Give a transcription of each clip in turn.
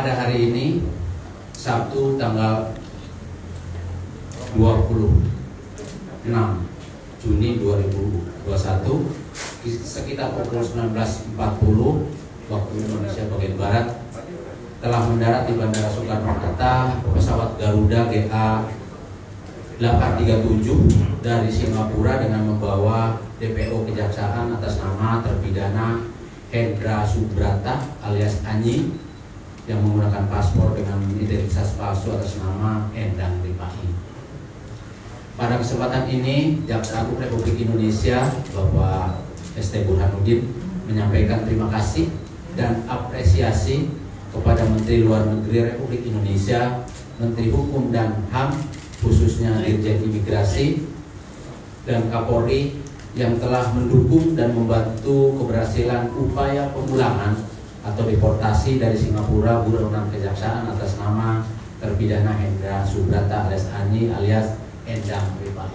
pada hari ini Sabtu tanggal 26 Juni 2021 sekitar pukul 19.40 waktu Indonesia bagian Barat telah mendarat di Bandara Soekarno-Hatta pesawat Garuda GA 837 dari Singapura dengan membawa DPO Kejaksaan atas nama terpidana Hendra Subrata alias Anyi yang menggunakan paspor dengan identitas palsu atas nama Endang Ripai. Pada kesempatan ini, Jaksa Agung Republik Indonesia Bapak ST Burhanuddin menyampaikan terima kasih dan apresiasi kepada Menteri Luar Negeri Republik Indonesia, Menteri Hukum dan HAM, khususnya Dirjen Imigrasi dan Kapolri yang telah mendukung dan membantu keberhasilan upaya pemulangan atau deportasi dari Singapura buronan kejaksaan atas nama terpidana Hendra Subrata alias Anyi alias Endang Ripai.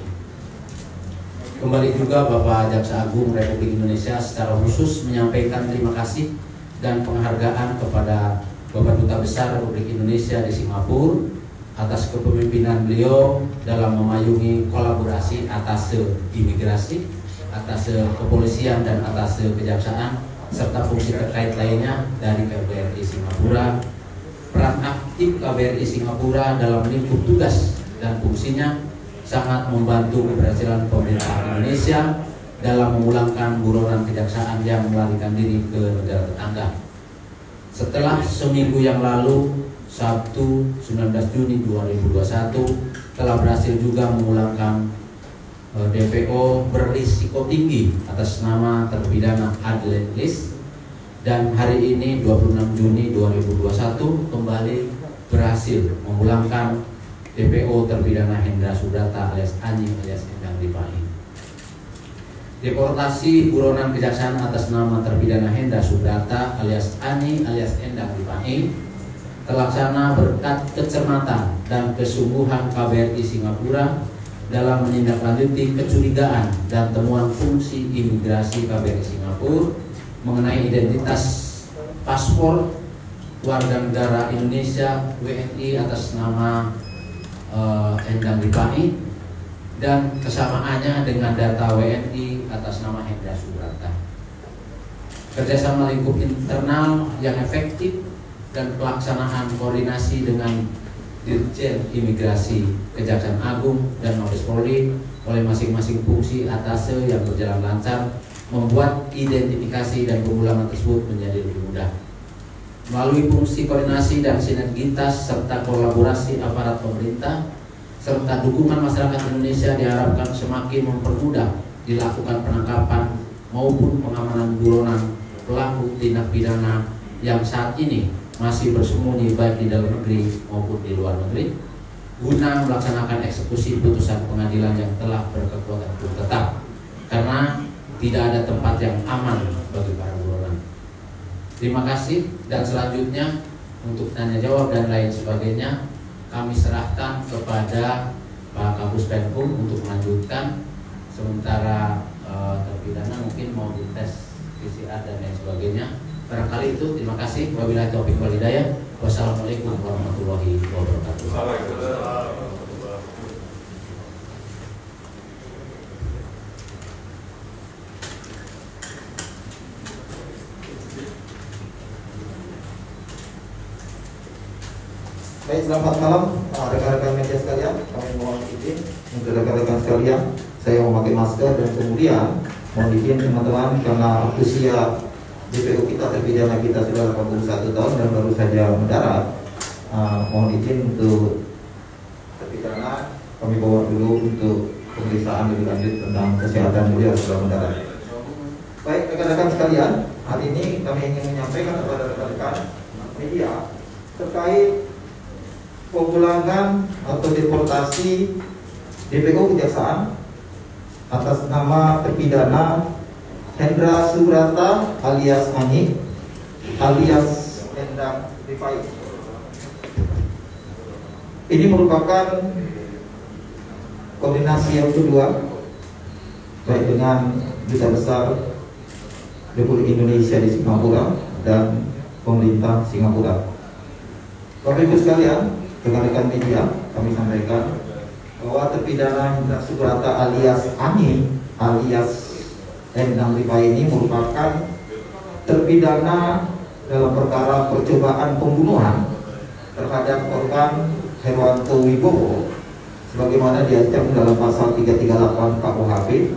Kembali juga Bapak Jaksa Agung Republik Indonesia secara khusus menyampaikan terima kasih dan penghargaan kepada Bapak Duta Besar Republik Indonesia di Singapura atas kepemimpinan beliau dalam memayungi kolaborasi atas imigrasi, atas kepolisian dan atas kejaksaan serta fungsi terkait lainnya dari KBRI Singapura. Peran aktif KBRI Singapura dalam lingkup tugas dan fungsinya sangat membantu keberhasilan pemerintah Indonesia dalam memulangkan buronan kejaksaan yang melarikan diri ke negara tetangga. Setelah seminggu yang lalu, Sabtu 19 Juni 2021 telah berhasil juga memulangkan DPO berisiko tinggi atas nama terpidana Adelaide Lis, dan hari ini 26 Juni 2021 kembali berhasil memulangkan DPO terpidana Hendra Subrata alias Anyi alias Endang Ripai. Deportasi buronan kejaksaan atas nama terpidana Hendra Subrata alias Anyi alias Endang Ripai terlaksana berkat kecermatan dan kesungguhan KBRI Singapura dalam menindaklanjuti kecurigaan dan temuan fungsi imigrasi KBRI Singapura mengenai identitas paspor warga negara Indonesia WNI atas nama Endang Ripai dan kesamaannya dengan data WNI atas nama Hendra Subrata. Kerjasama lingkup internal yang efektif dan pelaksanaan koordinasi dengan Dirjen Imigrasi, Kejaksaan Agung, dan Mabes Polri oleh masing-masing fungsi atase yang berjalan lancar membuat identifikasi dan pemulangan tersebut menjadi lebih mudah. Melalui fungsi koordinasi dan sinergitas serta kolaborasi aparat pemerintah serta dukungan masyarakat Indonesia diharapkan semakin mempermudah dilakukan penangkapan maupun pengamanan buronan pelaku tindak pidana yang saat ini masih bersembunyi baik di dalam negeri maupun di luar negeri guna melaksanakan eksekusi putusan pengadilan yang telah berkekuatan hukum tetap, karena tidak ada tempat yang aman bagi para buronan. Terima kasih, dan selanjutnya untuk tanya jawab dan lain sebagainya kami serahkan kepada Pak Kapus Penkum untuk melanjutkan, sementara terpidana mungkin mau dites PCR dan lain sebagainya. Barangkali itu, terima kasih. Wabillahi taufiq wal hidayah. Wassalamualaikum warahmatullahi wabarakatuh. Baik, selamat malam rekan-rekan media sekalian. Kami mohon izin untuk rekan-rekan sekalian, saya memakai masker dan kemudian mohon izin teman-teman karena usia DPO kita terpidana kita sudah 81 tahun dan baru saja mendarat. Mohon izin untuk terpidana kami bawa dulu untuk pemeriksaan lebih lanjut tentang kesehatan beliau setelah mendarat. Baik rekan-rekan sekalian, hari ini kami ingin menyampaikan kepada rekan-rekan media terkait pemulangan atau deportasi DPO Kejaksaan atas nama terpidana Hendra Subrata alias Anyi alias Endang Ripai. Ini merupakan koordinasi yang kedua baik dengan Duta Besar Republik Indonesia di Singapura dan pemerintah Singapura. Bapak Ibu sekalian, rekan-rekan media, kami sampaikan bahwa terpidana Hendra Subrata alias Ani alias Endang Rifai ini merupakan terpidana dalam perkara percobaan pembunuhan terhadap korban Herwanto Wibowo sebagaimana diancam dalam pasal 338 KUHP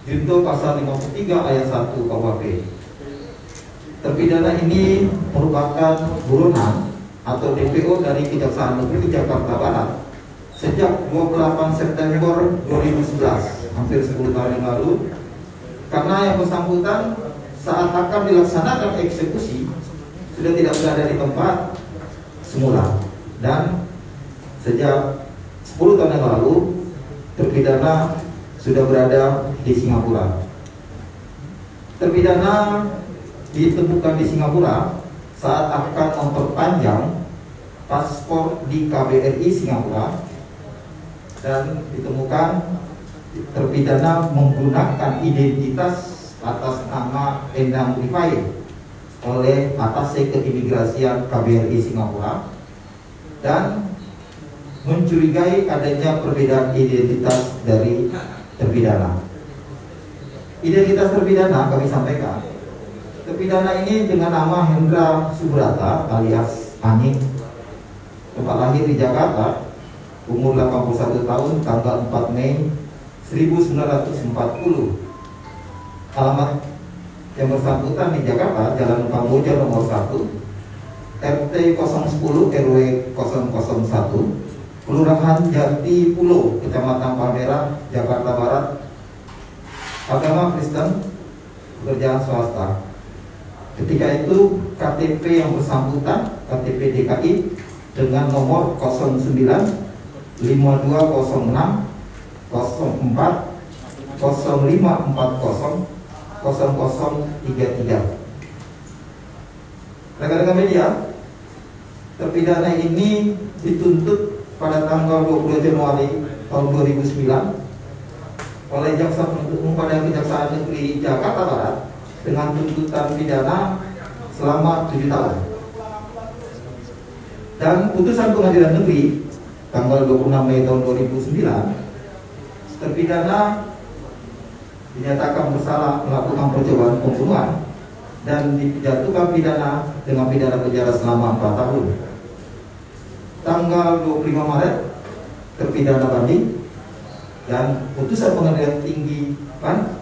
junto pasal 53 ayat 1 KUHP. Terpidana ini merupakan buronan atau DPO dari Kejaksaan Negeri Jakarta Barat sejak 28 September 2011, hampir 10 tahun yang lalu, karena yang bersangkutan saat akan dilaksanakan eksekusi sudah tidak berada di tempat semula, dan sejak 10 tahun yang lalu terpidana sudah berada di Singapura. Terpidana ditemukan di Singapura saat akan memperpanjang paspor di KBRI Singapura, dan ditemukan terpidana menggunakan identitas atas nama Endang Rifai oleh Atase Keimigrasian KBRI Singapura dan mencurigai adanya perbedaan identitas dari terpidana. Identitas terpidana kami sampaikan, terpidana ini dengan nama Hendra Subrata alias Ani, tempat lahir di Jakarta, umur 81 tahun, tanggal 4 Mei 1940. Alamat yang bersangkutan di Jakarta, Jalan Kamboja nomor 1, RT 010 RW 001, Kelurahan Jati Pulo, Kecamatan Palmerah, Jakarta Barat. Agama Kristen, pekerjaan swasta. Ketika itu KTP yang bersangkutan, KTP DKI dengan nomor 09 5206 04 0540 0033. Rekan-rekan media, terpidana ini dituntut pada tanggal 20 Januari tahun 2009 oleh Jaksa Penuntut Umum pada Kejaksaan Negeri Jakarta Barat dengan tuntutan pidana selama 7 tahun. Dan putusan pengadilan negeri tanggal 26 Mei tahun 2009, terpidana dinyatakan bersalah melakukan percobaan pembunuhan dan dijatuhkan pidana dengan pidana penjara selama 4 tahun. Tanggal 25 Maret terpidana banding, dan putusan pengadilan tinggi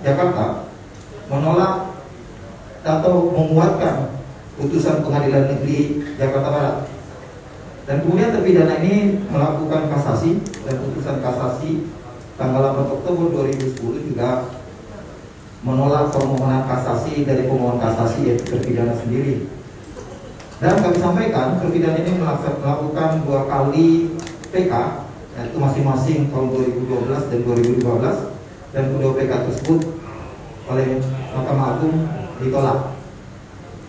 Jakarta menolak atau menguatkan putusan pengadilan negeri Jakarta Barat. Dan kemudian terpidana ini melakukan kasasi, dan putusan kasasi tanggal 8 Oktober 2010 juga menolak permohonan kasasi dari pemohon kasasi, yaitu terpidana sendiri. Dan kami sampaikan terpidana ini melakukan 2 kali PK, yaitu masing-masing tahun 2012 dan 2015, dan kedua PK tersebut oleh Mahkamah Agung ditolak,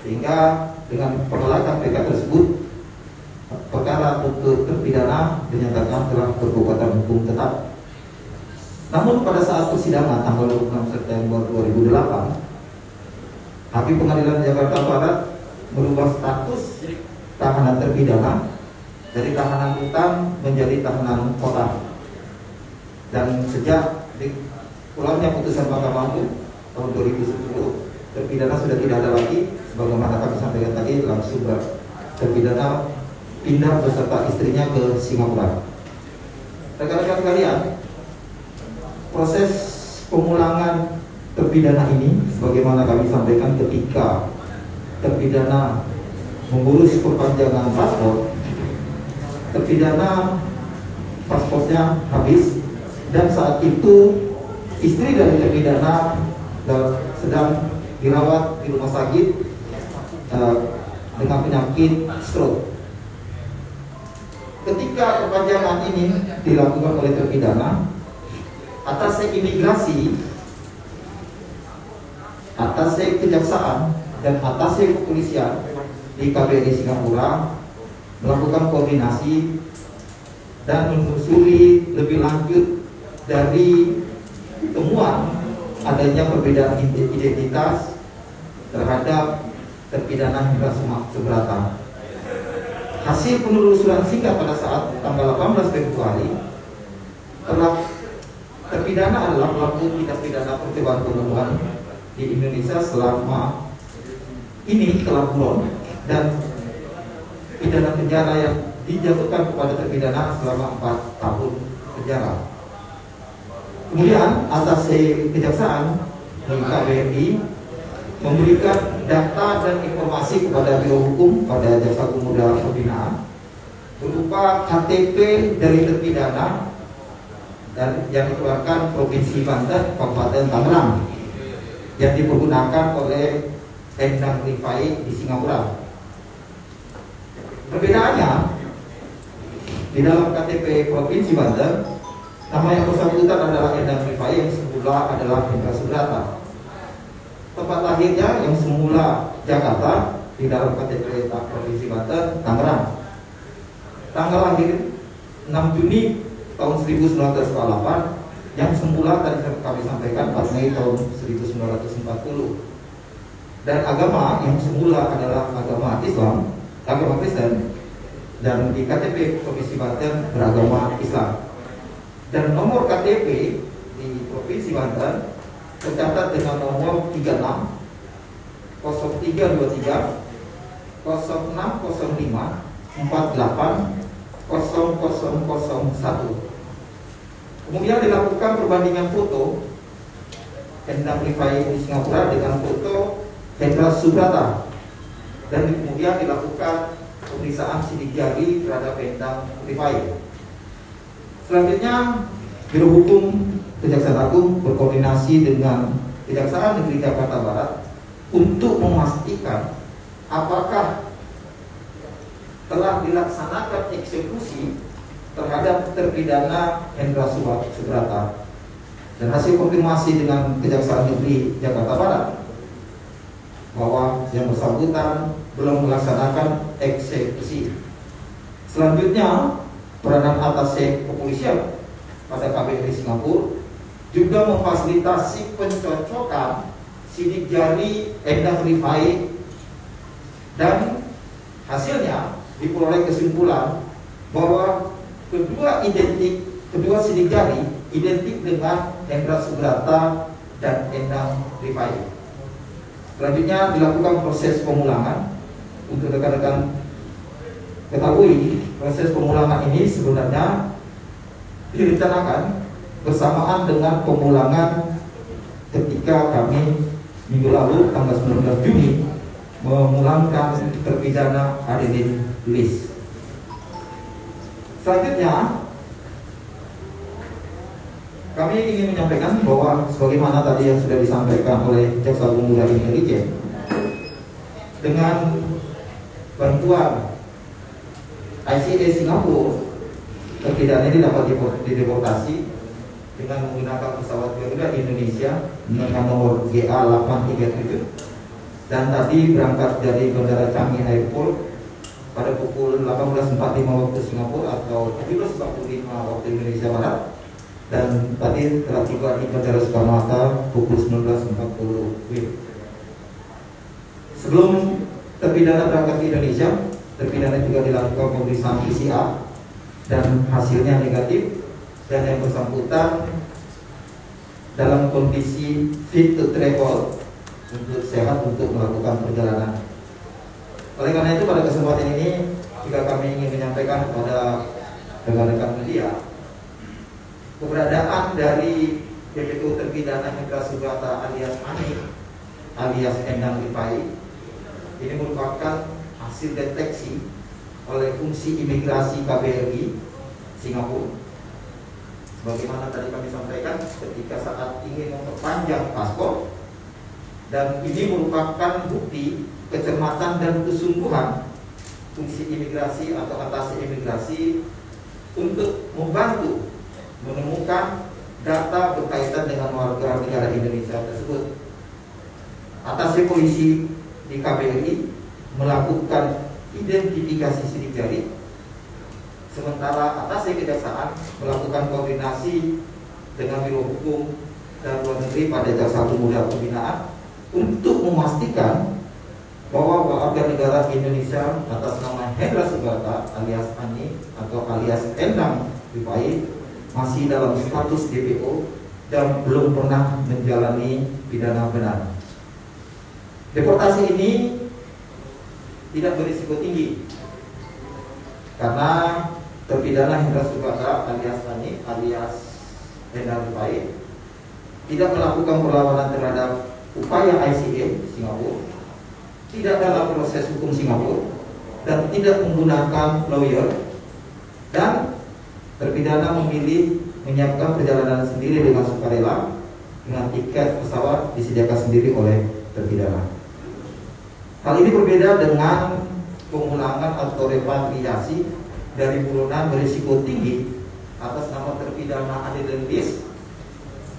sehingga dengan penolakan PK tersebut perkara untuk terpidana dinyatakan telah berkekuatan hukum tetap. Namun pada saat persidangan tanggal 26 September 2008, Hakim Pengadilan Jakarta Barat merubah status tahanan terpidana dari tahanan rutan menjadi tahanan kota. Dan sejak pulangnya putusan Mahkamah Agung tahun 2010, terpidana sudah tidak ada lagi, sebagaimana kami sampaikan tadi, langsung terpidana pindah beserta istrinya ke Singapura. Rekan-rekan sekalian, proses pemulangan terpidana ini, sebagaimana kami sampaikan, ketika terpidana mengurus perpanjangan paspor, terpidana paspornya habis, dan saat itu istri dari terpidana sedang dirawat di rumah sakit dengan penyakit stroke. Ketika perpanjangan ini dilakukan oleh terpidana, Atase Imigrasi, Atase Kejaksaan, dan Atase Kepolisian di KBRI Singapura melakukan koordinasi dan menelusuri lebih lanjut dari temuan adanya perbedaan identitas terhadap terpidana Hendra Subrata. hasil penelusuran singkat pada saat tanggal 18 Februari telah terpidana adalah pelaku tindak pidana percobaan pembunuhan di Indonesia selama ini telah buron, dan pidana penjara yang dijatuhkan kepada terpidana selama 4 tahun penjara. Kemudian atas kejaksaan di KBRI memberikan data dan informasi kepada Biro Hukum pada Jaksa Agung Muda Pembinaan berupa KTP dari terpidana dan yang dikeluarkan Provinsi Banten, Kabupaten Tangerang, yang dipergunakan oleh Endang Rifai di Singapura. Perbedaannya, di dalam KTP Provinsi Banten, nama yang bersangkutan adalah Endang Rifai yang semula adalah Hendra Subrata. Tempat lahirnya yang semula Jakarta, di dalam KTP Provinsi Banten, Tangerang. Tanggal lahir 6 Juni tahun 1948, yang semula tadi kami sampaikan 4 Mei tahun 1940. Dan agama yang semula adalah agama Islam, agama Kristen, dan di KTP Provinsi Banten beragama Islam. Dan nomor KTP di Provinsi Banten tercatat dengan nomor 36 0323 0605 48 0001. Kemudian dilakukan perbandingan foto Endang Rifai di Singapura dengan foto Hendra Subrata, dan kemudian dilakukan pemeriksaan sidik jari terhadap Endang Rifai. Selanjutnya Biro Hukum Kejaksaan Agung berkoordinasi dengan Kejaksaan Negeri Jakarta Barat untuk memastikan apakah telah dilaksanakan eksekusi terhadap terpidana Hendra Subrata. Dan hasil konfirmasi dengan Kejaksaan Negeri Jakarta Barat bahwa yang bersangkutan belum melaksanakan eksekusi. Selanjutnya, peranan atas kepolisian pada KBRI Singapura juga memfasilitasi pencocokan sidik jari Endang Rifai, dan hasilnya diperoleh kesimpulan bahwa kedua sidik jari identik dengan Hendra Subrata dan Endang Rifai. Selanjutnya dilakukan proses pemulangan. Untuk rekan-rekan ketahui, proses pemulangan ini sebenarnya direncanakan bersamaan dengan pemulangan ketika kami minggu lalu tanggal 19 Juni memulangkan terpidana Adeline Liz. Selanjutnya kami ingin menyampaikan bahwa sebagaimana tadi yang sudah disampaikan oleh Jaksa Agung Muda Indonesia, dengan bantuan ICA Singapura, terpidana ini dapat dideportasi dengan menggunakan pesawat Garuda Indonesia dengan nomor GA837, dan tadi berangkat dari Bandara Changi Airport pada pukul 18.45 waktu Singapura atau 17.45 waktu Indonesia Barat, dan tadi telah tiba di Bandara Soekarno-Hatta pukul 19.40 WIB. Sebelum terpidana berangkat ke Indonesia, terpidana juga dilakukan pemeriksaan PCR dan hasilnya negatif, dan yang bersangkutan dalam kondisi fit to travel, untuk sehat untuk melakukan perjalanan. Oleh karena itu, pada kesempatan ini juga kami ingin menyampaikan kepada rekan-rekan media, keberadaan dari DPO terpidana Hendra Subrata alias Ani alias Endang Rifai ini merupakan hasil deteksi oleh fungsi imigrasi KBRI Singapura. Bagaimana tadi kami sampaikan, ketika saat ingin memperpanjang paspor, dan ini merupakan bukti kecermatan dan kesungguhan fungsi imigrasi atau atas imigrasi untuk membantu menemukan data berkaitan dengan warga negara Indonesia tersebut. Atasnya polisi di KBRI melakukan identifikasi sidik jari, sementara atasnya kejaksaan melakukan koordinasi dengan Biro Hukum dan Luar Negeri pada Jaksa Agung Muda Pembinaan untuk memastikan bahwa warga negara Indonesia atas nama Hendra Subrata alias Ani atau alias Endang Rifai masih dalam status DPO dan belum pernah menjalani pidana benar. Deportasi ini tidak berisiko tinggi karena terpidana Hendra Subrata alias Ani alias Endang Rifai tidak melakukan perlawanan terhadap upaya ICA Singapura, tidak dalam proses hukum Singapura, dan tidak menggunakan lawyer, dan terpidana memilih menyiapkan perjalanan sendiri dengan sukarela dengan tiket pesawat disediakan sendiri oleh terpidana. Hal ini berbeda dengan pemulangan atau repatriasi dari buronan berisiko tinggi atas nama terpidana Adeline Lis,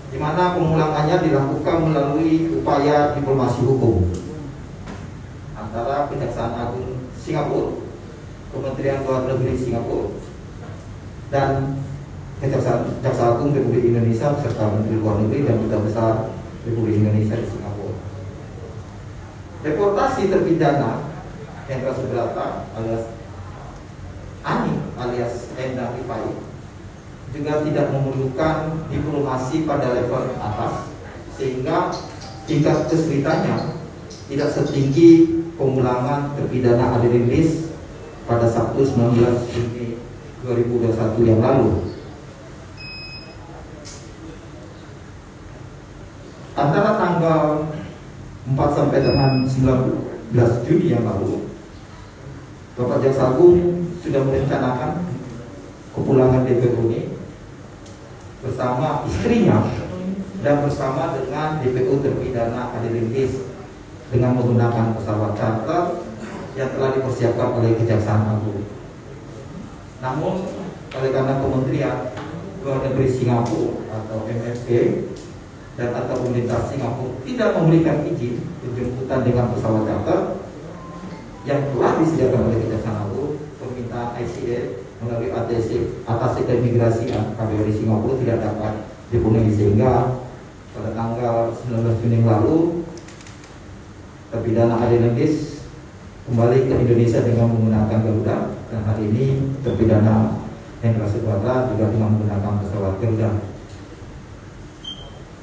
di mana pemulangannya dilakukan melalui upaya diplomasi hukum antara Kejaksaan Agung Singapura, Kementerian Luar Negeri Singapura, dan Jaksa Agung Republik Indonesia serta Menteri Luar Negeri dan Duta Besar Republik Indonesia di Singapura. Deportasi terpidana Hendra Subrata alias Ani alias Endang Rifai juga tidak memerlukan diplomasi pada level atas, sehingga tingkat kesulitannya tidak setinggi pemulangan terpidana Adeline Lis pada Sabtu 19 Juni 2021 yang lalu. Antara tanggal 4 sampai dengan 19 Juni yang lalu, Bapak Jaksa Agung sudah merencanakan kepulangan DPO ini bersama istrinya dan bersama dengan DPO terpidana Adeline Lis dengan menggunakan pesawat charter yang telah dipersiapkan oleh Kejaksaan Agung. Namun, oleh karena Kementerian Luar Negeri Singapura atau MFG dan atau pemerintah Singapura tidak memberikan izin penjemputan dengan pesawat charter yang telah disediakan oleh Kejaksaan Agung, permintaan ICA melalui Atase Keimigrasian KBRI Singapura tidak dapat dipenuhi, sehingga pada tanggal 19 Juni lalu terpidana Adeline Lis kembali ke Indonesia dengan menggunakan Garuda, dan hari ini terpidana Hendra Subrata juga dengan menggunakan pesawat Garuda.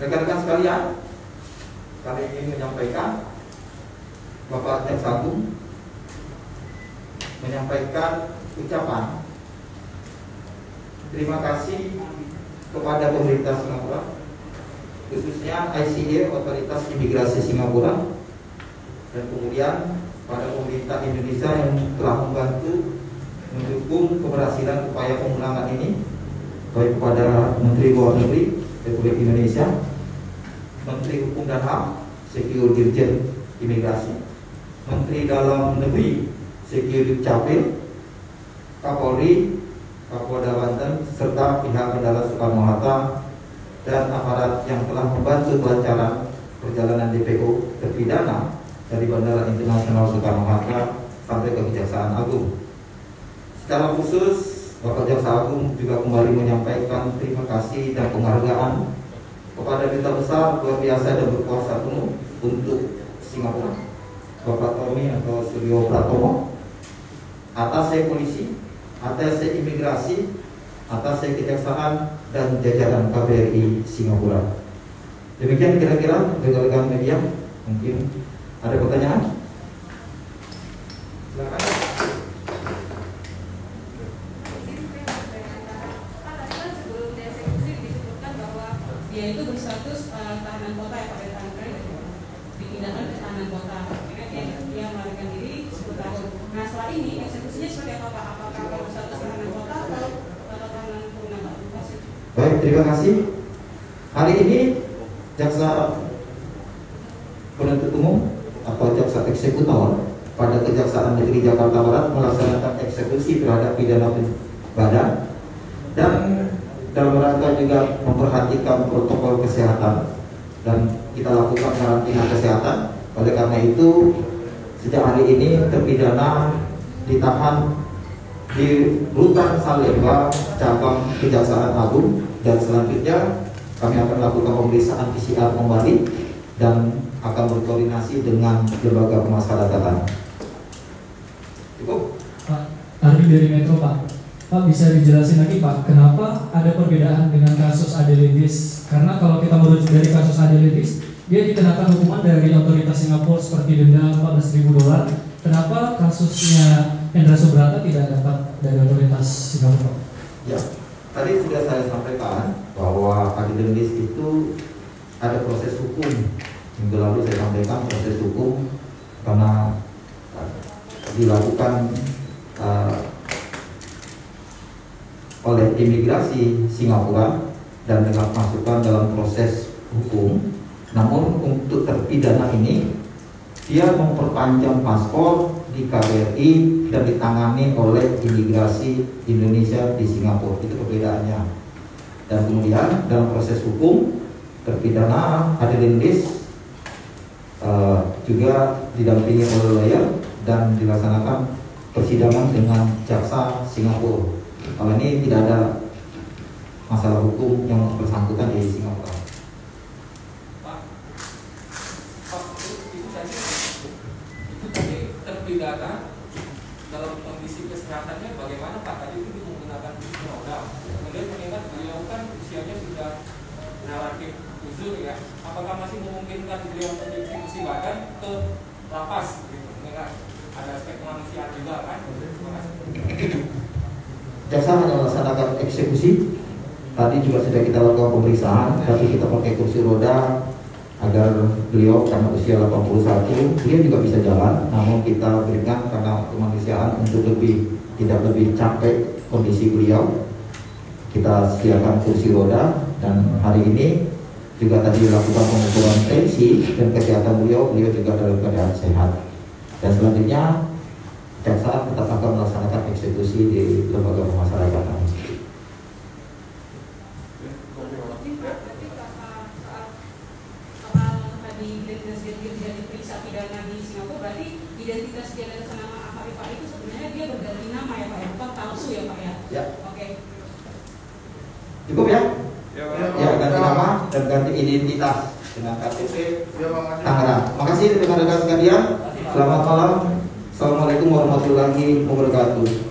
Rekan-rekan sekalian, kami ingin menyampaikan Bapak Jaksa Agung menyampaikan ucapan terima kasih kepada pemerintah Singapura, khususnya ICA Otoritas Imigrasi Singapura, dan kemudian pada pemerintah Indonesia yang telah membantu mendukung keberhasilan upaya pemulangan ini, baik kepada Menteri Luar Negeri Republik Indonesia, Menteri Hukum dan HAM, Sekio Dirjen Imigrasi, Menteri Dalam Negeri Sekio Dukcapil, Kapolri, Kapolda Banten, serta pihak Bandara Soekarno-Hatta dan aparat yang telah membantu kelancaran perjalanan DPO terpidana dari Bandara Internasional Soekarno-Hatta sampai ke Kejaksaan Agung. Secara khusus, Bapak Jaksa Agung juga kembali menyampaikan terima kasih dan penghargaan kepada Duta Besar luar biasa dan berkuasa penuh untuk Singapura, Bapak Tommy atau Suryo Pratomo, Atase Polisi, Atase Imigrasi, Atase Kejaksaan, dan jajaran KBRI Singapura. Demikian kira-kira rekan-rekan media. Mungkin ada pertanyaan? Silakan. Dia itu berstatus tahanan kota ya Pak Tangkre, dipindahkan ke tahanan kota. Dia melarikan diri 10 tahun. Nah setelah ini eksekusinya seperti apa Pak? Apakah berstatus tahanan kota atau tahanan kurungan? Baik, terima kasih. Hari ini Jaksa Penuntut Umum atau Jaksa Eksekutor pada Kejaksaan Negeri Jakarta Barat melaksanakan eksekusi terhadap pidana badan dan dalam rangka juga memperhatikan protokol kesehatan, dan kita lakukan karantina kesehatan. Oleh karena itu, sejak hari ini terpidana ditahan di Rutan Salemba cabang Kejaksaan Agung, dan selanjutnya kami akan lakukan pemeriksaan PCR kembali dan akan berkoordinasi dengan lembaga pemasyarakatan. Cukup? Pak Ardi dari Metro, Pak. Pak, bisa dijelasin lagi Pak, kenapa ada perbedaan dengan kasus Adelidis? Karena kalau kita merujuk dari kasus Adelidis, dia dikenakan hukuman dari otoritas Singapura seperti denda $14.000. Kenapa kasusnya Hendra Subrata tidak dapat dari otoritas Singapura? Ya, tadi sudah saya sampaikan bahwa Adelidis itu ada proses hukum. Minggu lalu saya sampaikan proses hukum karena dilakukan oleh imigrasi Singapura dan dengan masukan dalam proses hukum. Namun untuk terpidana ini dia memperpanjang paspor di KBRI dan ditangani oleh imigrasi Indonesia di Singapura. Itu perbedaannya. Dan kemudian dalam proses hukum terpidana Adelidis juga didampingi oleh lawyer dan dilaksanakan persidangan dengan jaksa Singapura. Kalau ini tidak ada masalah hukum yang bersangkutan di Singapura. Itu tadi terpidana dalam kondisi kesehatannya bagaimana Pak? Tadi itu menggunakan kursi roda. Kemudian mengingat beliau kan usianya sudah relatif uzur ya. Apakah masih memungkinkan beliau untuk dieksekusi bahkan ke lapas gitu? Mengingat ada aspek kemanusiaan juga kan? Jaksa hanya melaksanakan eksekusi. Tadi juga sudah kita lakukan pemeriksaan, tapi kita pakai kursi roda agar beliau karena usia 81, beliau juga bisa jalan. Namun kita berikan karena kemanusiaan untuk tidak lebih capek kondisi beliau, kita sediakan kursi roda. Dan hari ini juga tadi dilakukan pengukuran tensi dan kesehatan beliau juga dalam keadaan sehat. Dan selanjutnya jaksa tetap akan melaksanakan eksekusi di lembaga pemasyarakatan. Identitas dia atas nama Ahmad Rifai itu sebenarnya dia berganti nama ya Pak ya, bukan palsu ya Pak ya? Ya. Oke. Cukup ya? Ya, Ya, ganti nama dan ganti identitas dengan KTP Tangerang. Makasih rekan-rekan sekalian. Selamat malam. Assalamualaikum warahmatullahi wabarakatuh.